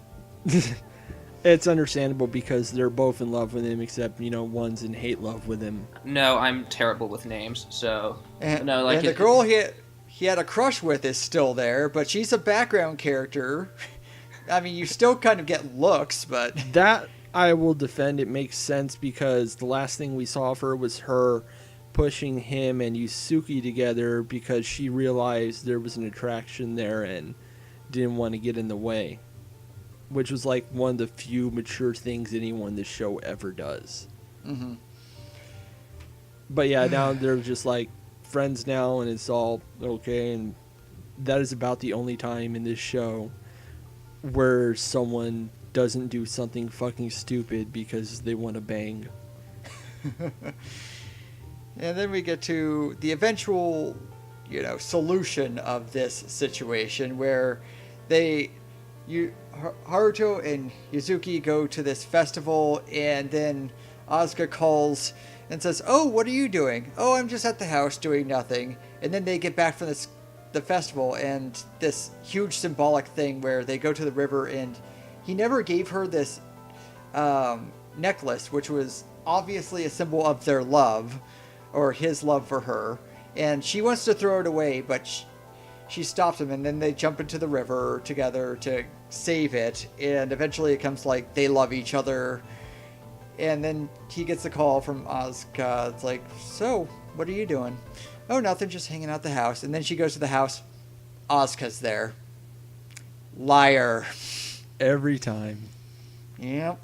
It's understandable because they're both in love with him, except, one's in hate love with him. No, I'm terrible with names, so... And the girl he had a crush with is still there, but she's a background character. I mean, you still kind of get looks, but... That, I will defend. It makes sense because the last thing we saw of her was her pushing him and Yuzuki together because she realized there was an attraction there and didn't want to get in the way. Which was one of the few mature things anyone in this show ever does. Mm-hmm. But yeah, now they're just friends now and it's all okay. And that is about the only time in this show where someone doesn't do something fucking stupid because they want to bang. And then we get to the eventual, solution of this situation where Haruto and Yuzuki go to this festival, and then Asuka calls and says, "Oh, what are you doing?" "Oh, I'm just at the house doing nothing." And then they get back from the festival, and this huge symbolic thing where they go to the river, and he never gave her this necklace, which was obviously a symbol of their love, or his love for her. And she wants to throw it away, but she stops him, and then they jump into the river together to save it. And eventually it comes they love each other. And then he gets a call from Asuka. It's "So, what are you doing?" "Oh, nothing, just hanging out at the house." And then she goes to the house. Asuka's there. Liar. Every time. Yep.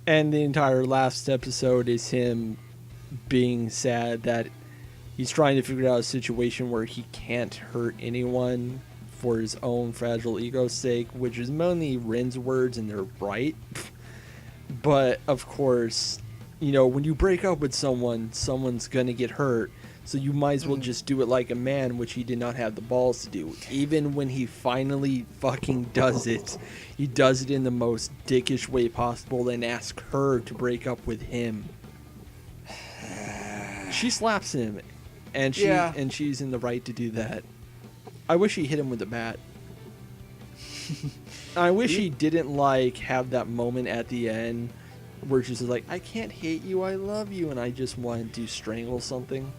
And the entire last episode is him being sad that he's trying to figure out a situation where he can't hurt anyone for his own fragile ego's sake, which is mainly Rin's words, and they're right. But of course, you know, when you break up with someone, someone's gonna get hurt. So you might as well just do it like a man, which he did not have the balls to do. Even when he finally fucking does it, he does it in the most dickish way possible and asks her to break up with him. She slaps him, and she's in the right to do that. I wish he hit him with a bat. I wish he didn't have that moment at the end where she's like, "I can't hate you, I love you," and I just wanted to strangle something.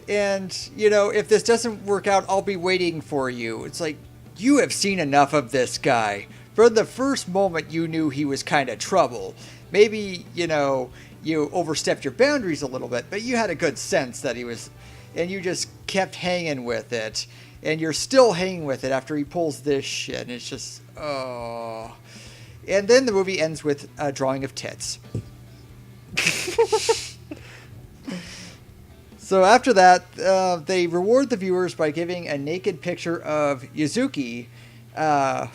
And, you know, if this doesn't work out, I'll be waiting for you. It's like, you have seen enough of this guy. From the first moment you knew he was kind of trouble. Maybe, you know, you overstepped your boundaries a little bit, but you had a good sense that he was, and you just kept hanging with it. And you're still hanging with it after he pulls this shit. And it's just, oh. And then the movie ends with a drawing of tits. So after that, they reward the viewers by giving a naked picture of Yuzuki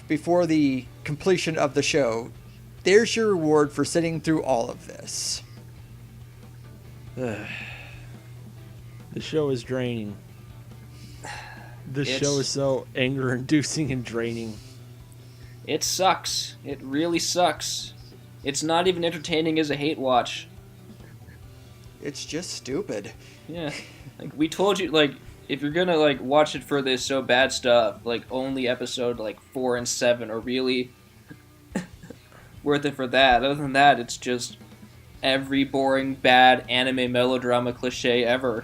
before the completion of the show. There's your reward for sitting through all of this. The show is draining. This show is so anger-inducing and draining. It sucks. It really sucks. It's not even entertaining as a hate watch. It's just stupid. Yeah, like we told you, like if you're gonna like watch it for this so bad stuff, like only episode 4 and 7 are really worth it for that. Other than that, it's just every boring bad anime melodrama cliche ever.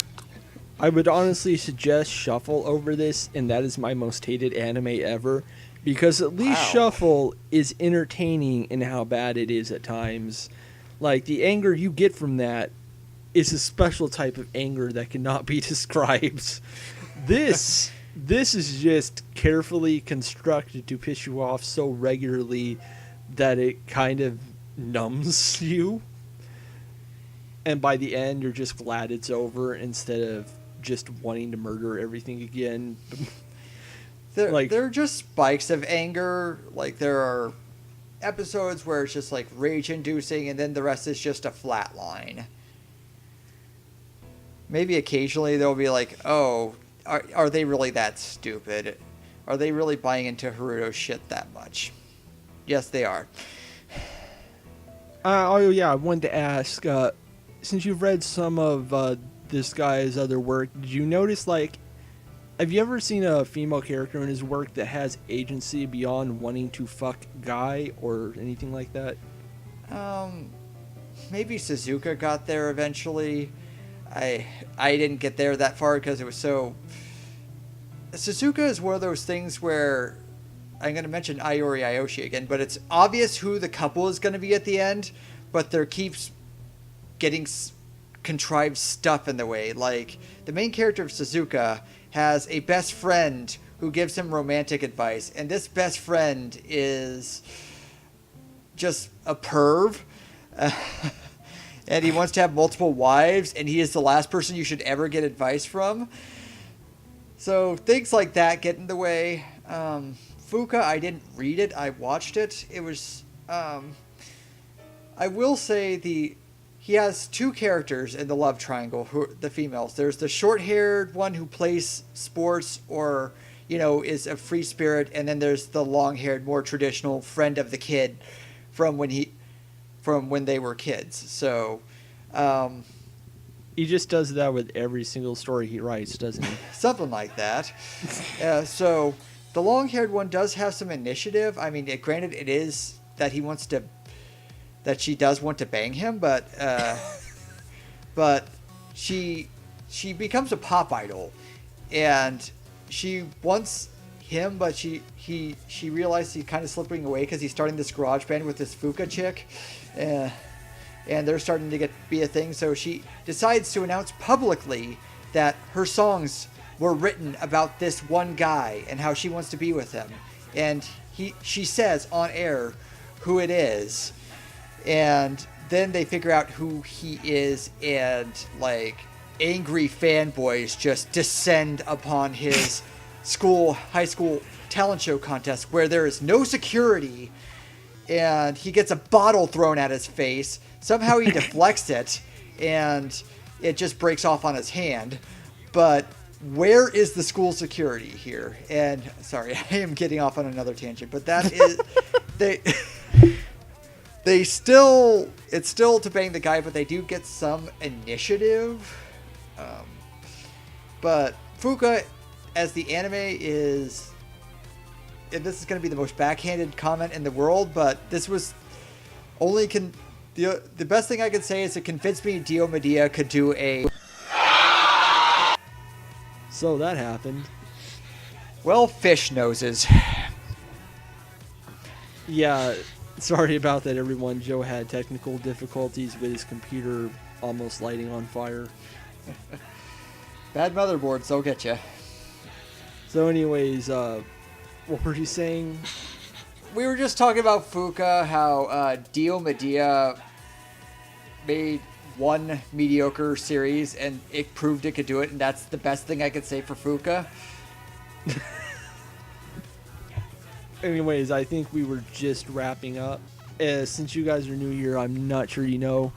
I would honestly suggest Shuffle over this, and that is my most hated anime ever, because at least Shuffle is entertaining in how bad it is at times. Like the anger you get from that is a special type of anger that cannot be described. This is just carefully constructed to piss you off so regularly that it kind of numbs you. And by the end, you're just glad it's over instead of just wanting to murder everything again. There are just spikes of anger. Like there are episodes where it's just rage-inducing, and then the rest is just a flat line. Maybe occasionally they'll be like, oh, are they really that stupid? Are they really buying into Haruto's shit that much? Yes, they are. Oh, yeah, I wanted to ask, since you've read some of this guy's other work, did you notice, have you ever seen a female character in his work that has agency beyond wanting to fuck Guy or anything like that? Maybe Suzuka got there eventually. I didn't get there that far because it was so... Suzuka is one of those things where... I'm going to mention Iori Aoshi again, but it's obvious who the couple is going to be at the end, but there keeps getting contrived stuff in the way. Like, the main character of Suzuka has a best friend who gives him romantic advice, and this best friend is just a perv. And he wants to have multiple wives, and he is the last person you should ever get advice from. So things like that get in the way. Fuka, I didn't read it. I watched it. It was... I will say he has two characters in the love triangle, the females. There's the short-haired one who plays sports or, is a free spirit, and then there's the long-haired, more traditional friend of the kid from when they were kids. So, he just does that with every single story he writes, doesn't he? Something like that. So the long-haired one does have some initiative. I mean, granted, it is that she does want to bang him, but she becomes a pop idol, and she wants him, but she realized he's kind of slipping away because he's starting this garage band with this Fuka chick, and they're starting to be a thing. So she decides to announce publicly that her songs were written about this one guy and how she wants to be with him, and she says on air who it is, and then they figure out who he is, and angry fanboys just descend upon his high school talent show contest where there is no security, and he gets a bottle thrown at his face. Somehow he deflects it, and it just breaks off on his hand. But where is the school security here? And sorry, I am getting off on another tangent, but that is it's still to bang the guy, but they do get some initiative. But Fuka, as the anime is, and this is going to be the most backhanded comment in the world, but this was only the best thing I could say is it convinced me Dio Medea could do a. So that happened. Well, fish noses. Yeah, sorry about that, everyone. Joe had technical difficulties with his computer almost lighting on fire. Bad motherboards, they'll get you. So anyways, what were you saying? We were just talking about Fuka, how Dio Medea made one mediocre series and it proved it could do it, and that's the best thing I could say for Fuka. Anyways, I think we were just wrapping up. Since you guys are new here, I'm not sure you know.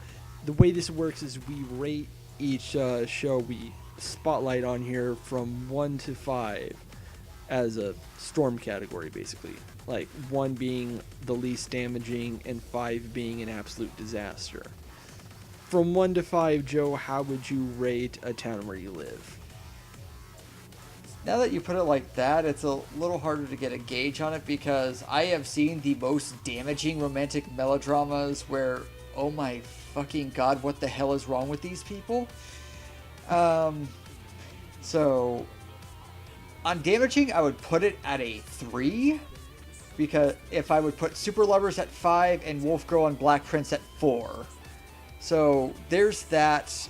The way this works is we rate each show we spotlight on here from 1 to 5 as a storm category, basically. Like 1 being the least damaging and 5 being an absolute disaster. From 1 to 5, Joe, how would you rate A Town Where You Live? Now that you put it like that, it's a little harder to get a gauge on it because I have seen the most damaging romantic melodramas where, oh my fucking god, what the hell is wrong with these people? So, on damaging, I would put it at a 3. Because if I would put Super Lovers at 5 and Wolf Girl and Black Prince at 4. So, there's that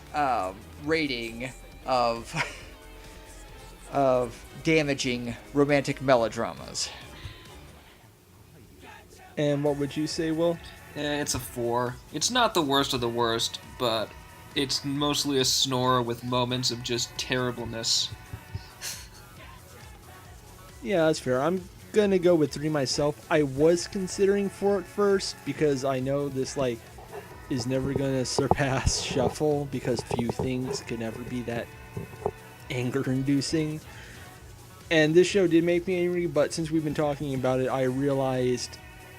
rating of damaging romantic melodramas. And what would you say, Will? It's a 4. It's not the worst of the worst, but it's mostly a snore with moments of just terribleness. Yeah, that's fair. I'm gonna go with 3 myself. I was considering 4 at first because I know this is never gonna surpass Shuffle because few things can ever be that anger-inducing. And this show did make me angry, but since we've been talking about it, I realized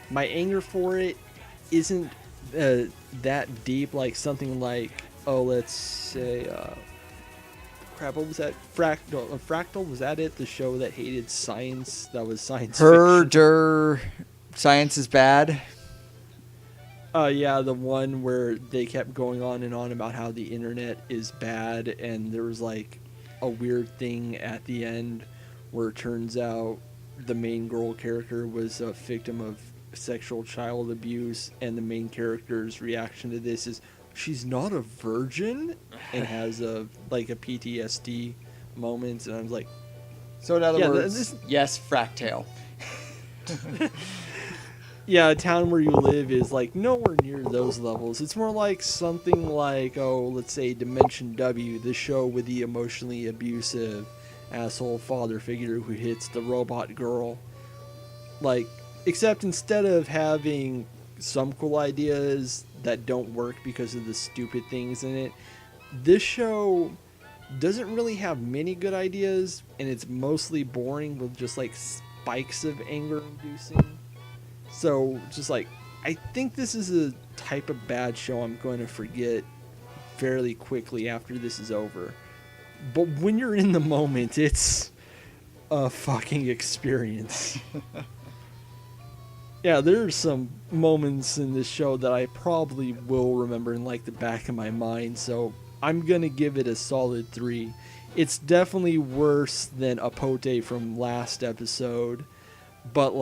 my anger for it isn't that deep. Like something like, let's say, crap, what was that? Fractal, was that it? The show that hated science, that was science fiction. Science is bad. Yeah, the one where they kept going on and on about how the internet is bad, and there was like a weird thing at the end where it turns out the main girl character was a victim of sexual child abuse, and the main character's reaction to this is she's not a virgin and has a PTSD moment, and I was like, so in other words, yes, Fractale. Yeah, A Town Where You Live is like nowhere near those levels. It's more like something like, let's say Dimension W, the show with the emotionally abusive asshole father figure who hits the robot girl. Except instead of having some cool ideas that don't work because of the stupid things in it, this show doesn't really have many good ideas, and it's mostly boring with just spikes of anger inducing. So, I think this is a type of bad show I'm going to forget fairly quickly after this is over. But when you're in the moment, it's a fucking experience. Yeah, there's some moments in this show that I probably will remember in the back of my mind, so I'm going to give it a solid 3. It's definitely worse than Apote from last episode, but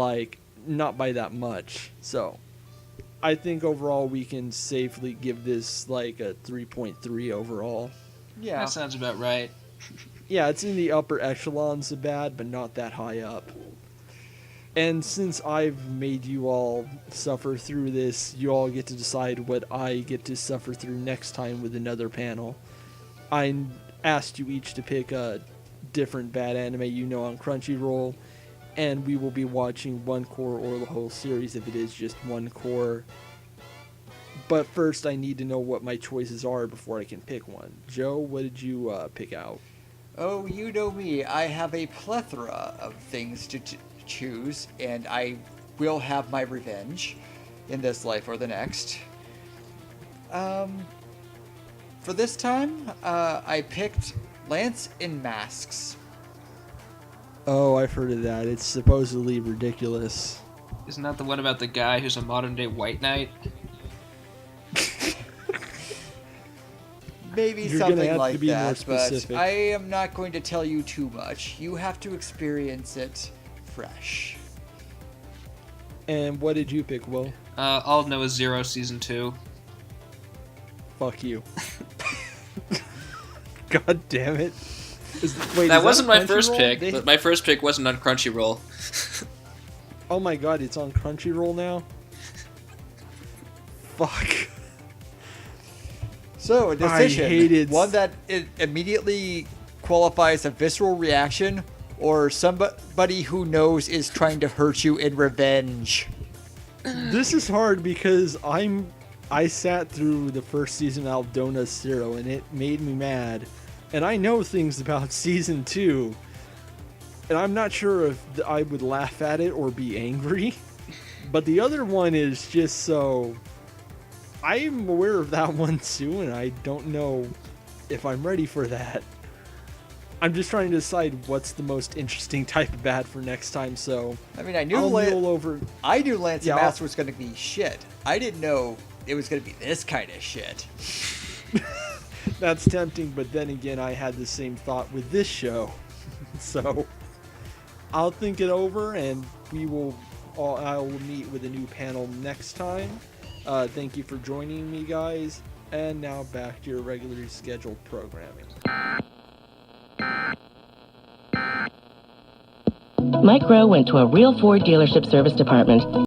not by that much. So I think overall we can safely give this a 3.3 overall. Yeah, That sounds about right. Yeah, it's in the upper echelons of bad, but not that high up. And since I've made you all suffer through this, you all get to decide what I get to suffer through next time with another panel. I asked you each to pick different bad anime you know on Crunchyroll, and we will be watching one core or the whole series if it is just one core. But first, I need to know what my choices are before I can pick one. Joe, what did you pick out? Oh, you know me. I have a plethora of things to choose, and I will have my revenge in this life or the next. For this time, I picked Lance in Masks. Oh, I've heard of that. It's supposedly ridiculous. Isn't that the one about the guy who's a modern-day white knight? Maybe You're something gonna have like to be more that, but specific. I am not going to tell you too much. You have to experience it fresh. And what did you pick, Will? All Know is Zero Season 2. Fuck you. God damn it. Wait, That is wasn't my first Crunchyroll? pick, but my first pick wasn't on Crunchyroll. Oh my god, it's on Crunchyroll now? Fuck. So, a decision. I hated... One that immediately qualifies a visceral reaction, or somebody who knows is trying to hurt you in revenge. This is hard because I sat through the first season of Aldona Zero and it made me mad. And I know things about season 2. And I'm not sure if I would laugh at it or be angry. But the other one is just so... I'm aware of that one too, and I don't know if I'm ready for that. I'm just trying to decide what's the most interesting type of bad for next time, so... I mean, I knew I knew Lance and Master was going to be shit. I didn't know it was going to be this kind of shit. That's tempting, but then again, I had the same thought with this show. So, I'll think it over, and I will meet with a new panel next time. Thank you for joining me, guys. And now back to your regularly scheduled programming. Mike Rowe went to a real Ford dealership service department